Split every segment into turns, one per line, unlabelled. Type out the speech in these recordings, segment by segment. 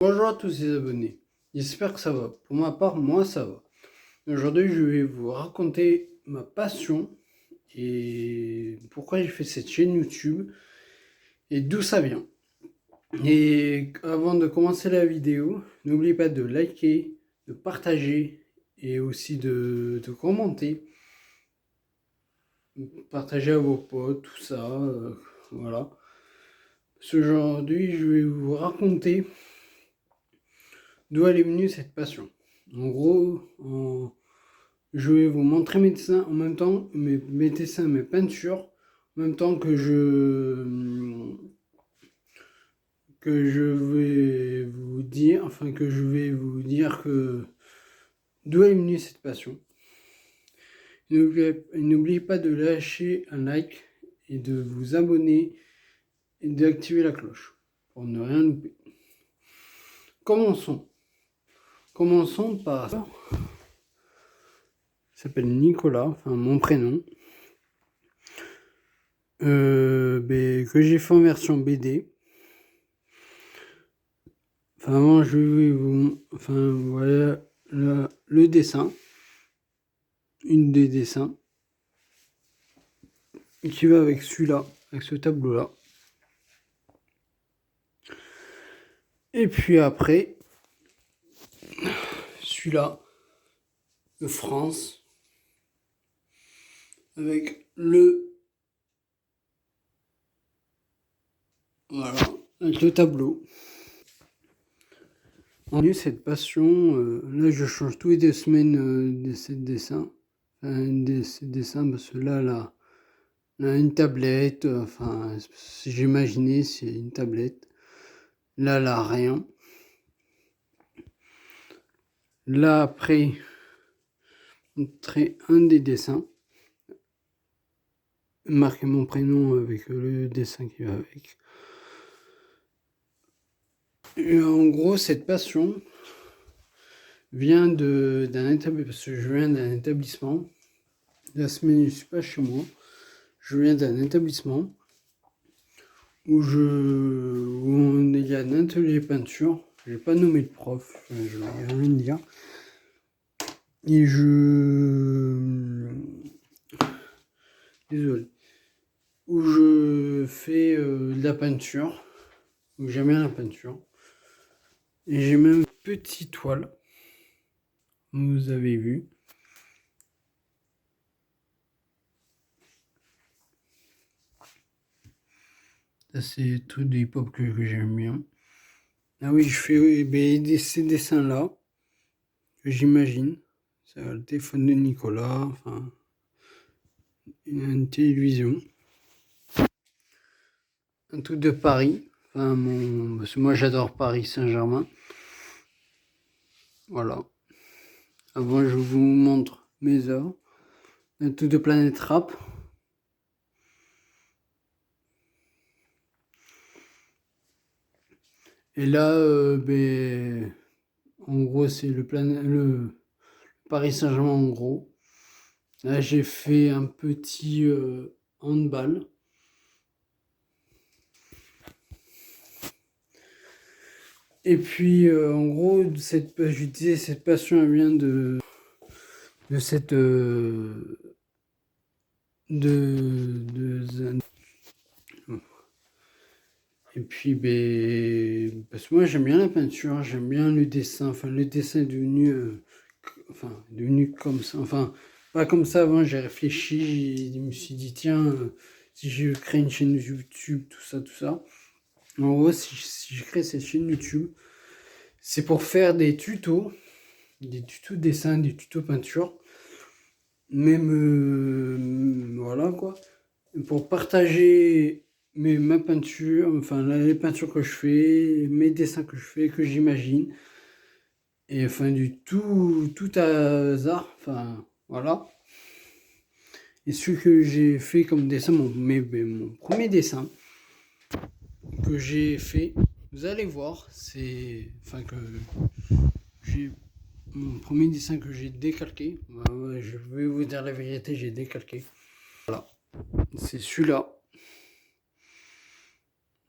Bonjour à tous les abonnés, j'espère que ça va. Pour ma part, moi ça va. Aujourd'hui, je vais vous raconter ma passion et pourquoi j'ai fait cette chaîne YouTube et d'où ça vient. Et avant de commencer la vidéo, n'oubliez pas de liker, de partager et aussi de commenter. Partager à vos potes, tout ça, voilà. Aujourd'hui, je vais vous raconter d'où elle est venue cette passion. En gros, je vais vous montrer mes dessins en même temps, mes dessins, mes peintures, en même temps que je vais vous dire, que d'où est venue cette passion. N'oubliez pas de lâcher un like et de vous abonner et d'activer la cloche pour ne rien louper. Commençons. Commençons par ça. Il s'appelle Nicolas, enfin mon prénom. Que j'ai fait en version BD. Enfin, avant, je vais vous... Enfin, voilà le dessin. Une des dessins. Qui va avec celui-là, avec ce tableau-là. Et puis après, celui-là, de France. Avec le... Voilà, avec le tableau. En lieu, cette passion, là je change tous les 2 semaines de ces dessins. Ces dessins, parce que là, une tablette, enfin, si j'imaginais, c'est une tablette. Là, rien. Là, après, un des dessins. Marquer mon prénom avec le dessin qui va avec. Et en gros, cette passion vient d'un établissement, parce que je viens d'un établissement. La semaine, je ne suis pas chez moi. Je viens d'un établissement où il y a un atelier peinture. Je n'ai pas nommé le prof, je vais rien dire. Et désolé. Où je fais de la peinture. Où j'aime bien la peinture. Et j'ai même une petite toile. Vous avez vu. Ça, c'est tout des hip-hop que j'aime bien. Ah oui, je fais ces dessins-là, que j'imagine. C'est le téléphone de Nicolas, enfin, une télévision. Un truc de Paris. Enfin, parce que moi, j'adore Paris Saint-Germain. Voilà. Avant, je vous montre mes œuvres. Un truc de Planète Rap. Et là, en gros, c'est le Paris Saint-Germain en gros. Là, j'ai fait un petit handball. Et puis, en gros, je disais, cette passion, elle vient de cette... Et puis, parce que moi, j'aime bien la peinture, j'aime bien le dessin. Enfin, le dessin est devenu comme ça. Enfin, pas comme ça avant, j'ai réfléchi, je me suis dit, tiens, si je crée une chaîne YouTube, tout ça. En gros, si je crée cette chaîne YouTube, c'est pour faire des tutos dessin, des tutos peinture. Même, voilà quoi. Pour partager ma peinture, enfin les peintures que je fais, mes dessins que je fais, que j'imagine. Et enfin du tout hasard, enfin voilà. Et ce que j'ai fait comme dessin, mon premier dessin que j'ai fait, vous allez voir, c'est enfin que j'ai mon premier dessin que j'ai décalqué. Ouais, je vais vous dire la vérité, j'ai décalqué. Voilà, c'est celui-là.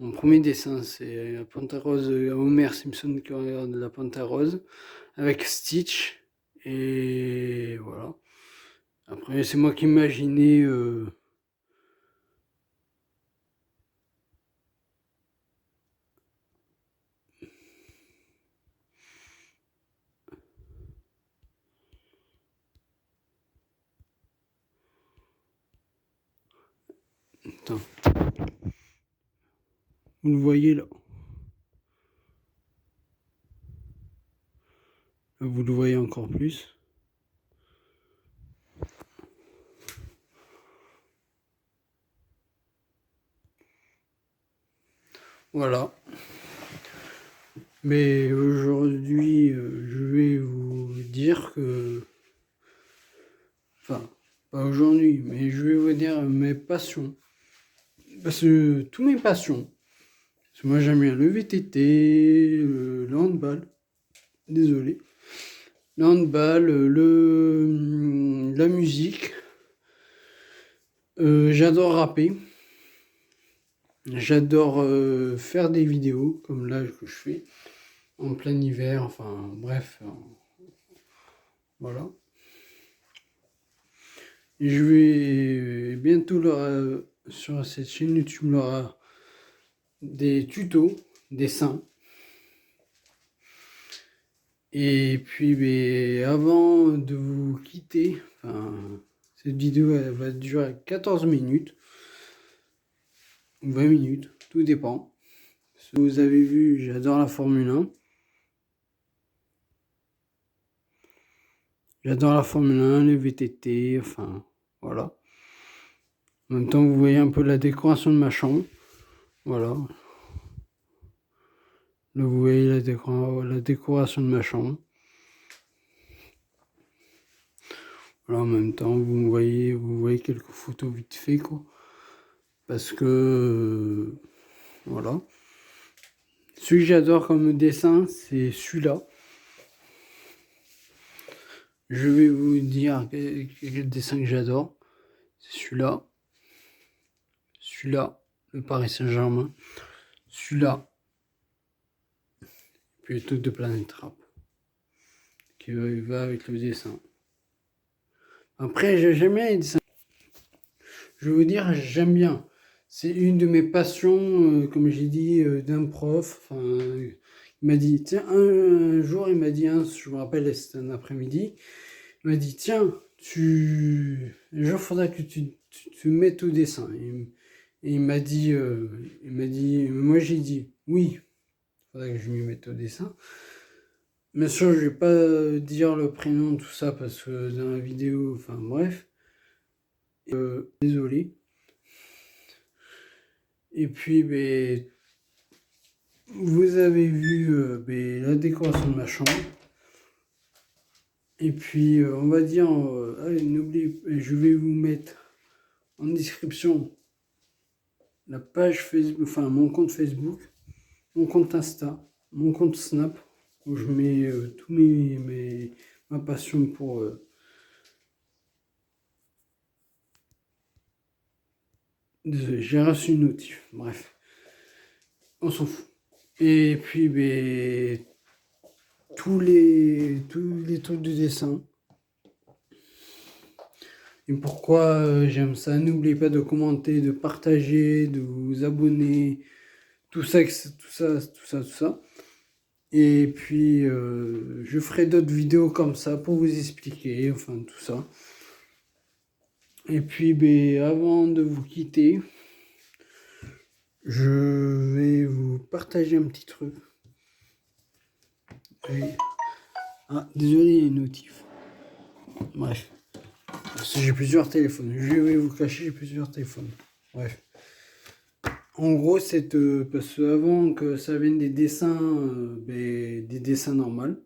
Mon premier dessin, c'est la Panthère Rose, Homer Simpson qui regarde la Panthère Rose, avec Stitch, et voilà. Après, c'est moi qui imaginais... Attends. Vous le voyez là. Là, vous le voyez encore plus. Voilà. Mais aujourd'hui, je vais vous dire que... Enfin, pas aujourd'hui, mais je vais vous dire mes passions. Parce que tous mes passions. Parce que moi j'aime bien le VTT, le handball. Désolé. Le handball, la musique. J'adore rapper. J'adore faire des vidéos, comme là que je fais, en plein hiver, enfin bref, voilà. Et je vais bientôt sur cette chaîne YouTube, il y aura des tutos, dessins. Et puis avant de vous quitter, cette vidéo elle va durer 14 minutes, ou 20 minutes, tout dépend. Vous avez vu, j'adore la Formule 1. J'adore la Formule 1, les VTT, enfin, voilà. En même temps, vous voyez un peu la décoration de ma chambre. Voilà. Là, vous voyez la décoration de ma chambre. Voilà, en même temps, vous voyez quelques photos vite fait, quoi. Parce que, voilà. Celui que j'adore comme dessin, c'est celui-là. Je vais vous dire quel dessin que j'adore. C'est celui-là. Celui-là, le Paris Saint-Germain. Celui-là. Puis le truc de Planète Rap. Qui va avec le dessin. Après, j'aime bien les dessins. Je vais vous dire, j'aime bien. C'est une de mes passions, comme j'ai dit, d'un prof. Il m'a dit, tiens, un jour, il m'a dit, je me rappelle, c'était un après-midi, il m'a dit, tiens, un jour, il faudra que tu te mettes au dessin. Et il m'a dit, moi j'ai dit, oui, il faudra que je m'y mette au dessin. Bien sûr, je vais pas dire le prénom, tout ça, parce que dans la vidéo, enfin bref. Désolé. Et puis, vous avez vu la décoration de ma chambre. Et puis, on va dire, allez, n'oubliez, je vais vous mettre en description la page Facebook, enfin mon compte Facebook, mon compte Insta, mon compte Snap, où je mets tous ma passion pour... Désolé, j'ai reçu une notif, bref, on s'en fout. Et puis, tous les trucs de dessin. Et pourquoi j'aime ça, n'oubliez pas de commenter, de partager, de vous abonner, tout ça. Et puis, je ferai d'autres vidéos comme ça pour vous expliquer, enfin tout ça. Et puis, avant de vous quitter, je vais vous partager un petit truc. Ah, désolé, il y a une notif. Bref. Parce que j'ai plusieurs téléphones. Je vais vous cacher, j'ai plusieurs téléphones. Bref. En gros, c'est parce qu'avant que ça vienne des dessins, des dessins normaux,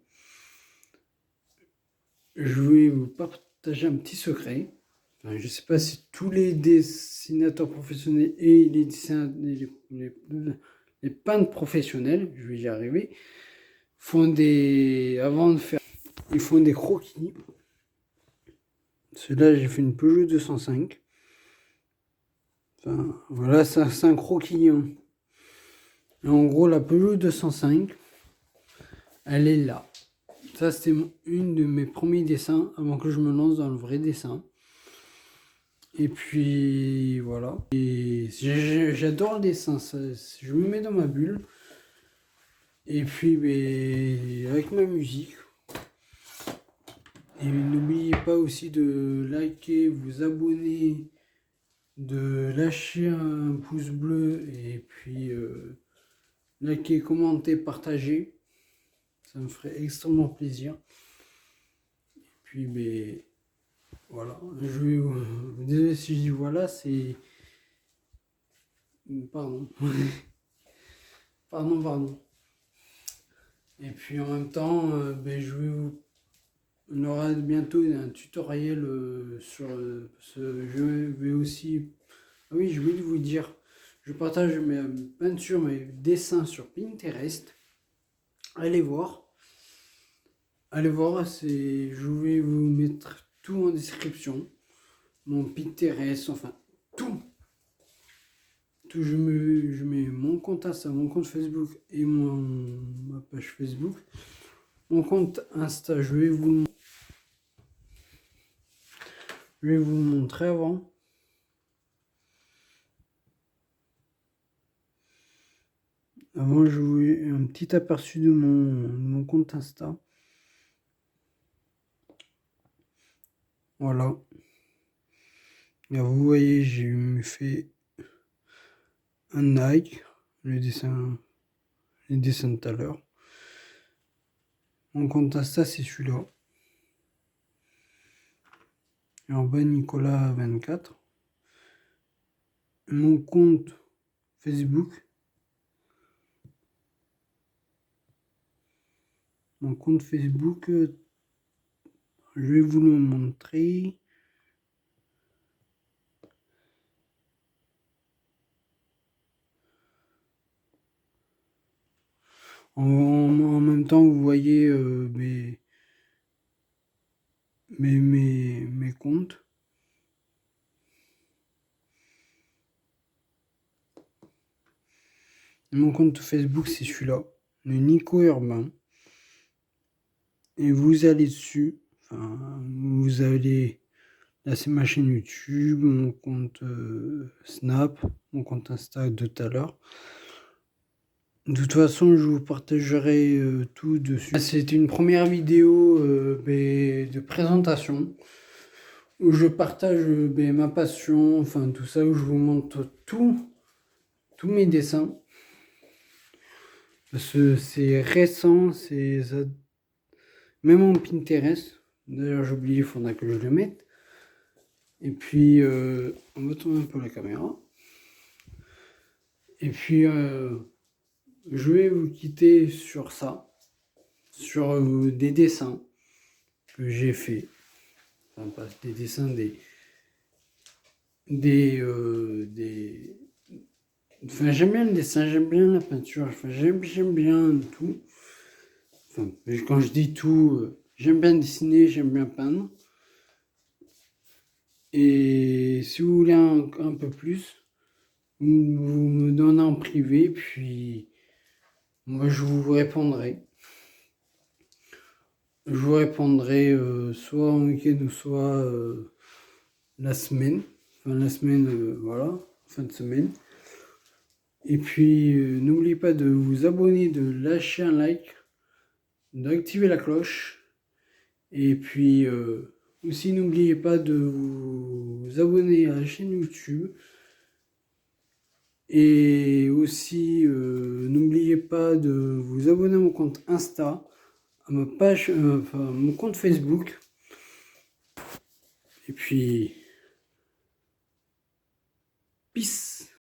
je vais vous partager un petit secret. Enfin, je ne sais pas si tous les dessinateurs professionnels et les peintres professionnels, je vais y arriver, avant de faire, ils font des croquis. Celui-là, j'ai fait une Peugeot 205. Enfin, voilà, ça, c'est un croquis. Hein. Et en gros, la Peugeot 205, elle est là. Ça, c'était une de mes premiers dessins avant que je me lance dans le vrai dessin. Et puis voilà. Et j'adore le dessin, je me mets dans ma bulle. Et puis avec ma musique. Et n'oubliez pas aussi de liker, vous abonner, de lâcher un pouce bleu et puis liker, commenter, partager. Ça me ferait extrêmement plaisir. Et puis voilà. Je vais désolé si je dis voilà, c'est. Pardon. Pardon. Et puis en même temps, on aura bientôt un tutoriel sur je vais aussi. Ah oui, je voulais vous dire, je partage mes peintures, mes dessins sur Pinterest. Allez voir. Je vais vous mettre tout en description. Mon Pinterest, enfin tout. Je mets mon compte Insta, mon compte Facebook et ma page Facebook. Mon compte Insta, je vais vous le montrer avant. Avant, je vous ai un petit aperçu de mon compte Insta. Voilà. Et vous voyez, j'ai fait un like, les dessins de tout à l'heure. Mon compte Insta, c'est celui-là. Et en bas, Nicolas 24. Mon compte Facebook. Mon compte Facebook, je vais vous le montrer. En même temps, vous voyez mes comptes. Mon compte Facebook, c'est celui-là, le Nico Urbain. Et vous allez dessus. Enfin, vous allez. Là, c'est ma chaîne YouTube, mon compte Snap, mon compte Insta de tout à l'heure. De toute façon, je vous partagerai tout dessus. C'est une première vidéo de présentation où je partage ma passion, enfin tout ça, où je vous montre tous mes dessins. Parce que c'est récent, même en Pinterest. D'ailleurs, j'ai oublié, il faudra que je le mette. Et puis, on va tourner un peu la caméra. Et puis, je vais vous quitter sur ça, sur des dessins que j'ai fait. Enfin, pas des dessins, Enfin, j'aime bien le dessin, j'aime bien la peinture, enfin, j'aime bien tout. Enfin, quand je dis tout, j'aime bien dessiner, j'aime bien peindre. Et si vous voulez un peu plus, vous me donnez en privé, puis moi je vous répondrai. Je vous répondrai soit en week-end ou soit la semaine. Enfin, la semaine, voilà, fin de semaine. Et puis, n'oubliez pas de vous abonner, de lâcher un like, d'activer la cloche. Et puis, aussi, n'oubliez pas de vous abonner à la chaîne YouTube. Et aussi, n'oubliez pas de vous abonner à mon compte Insta, à ma page, mon compte Facebook. Et puis, peace.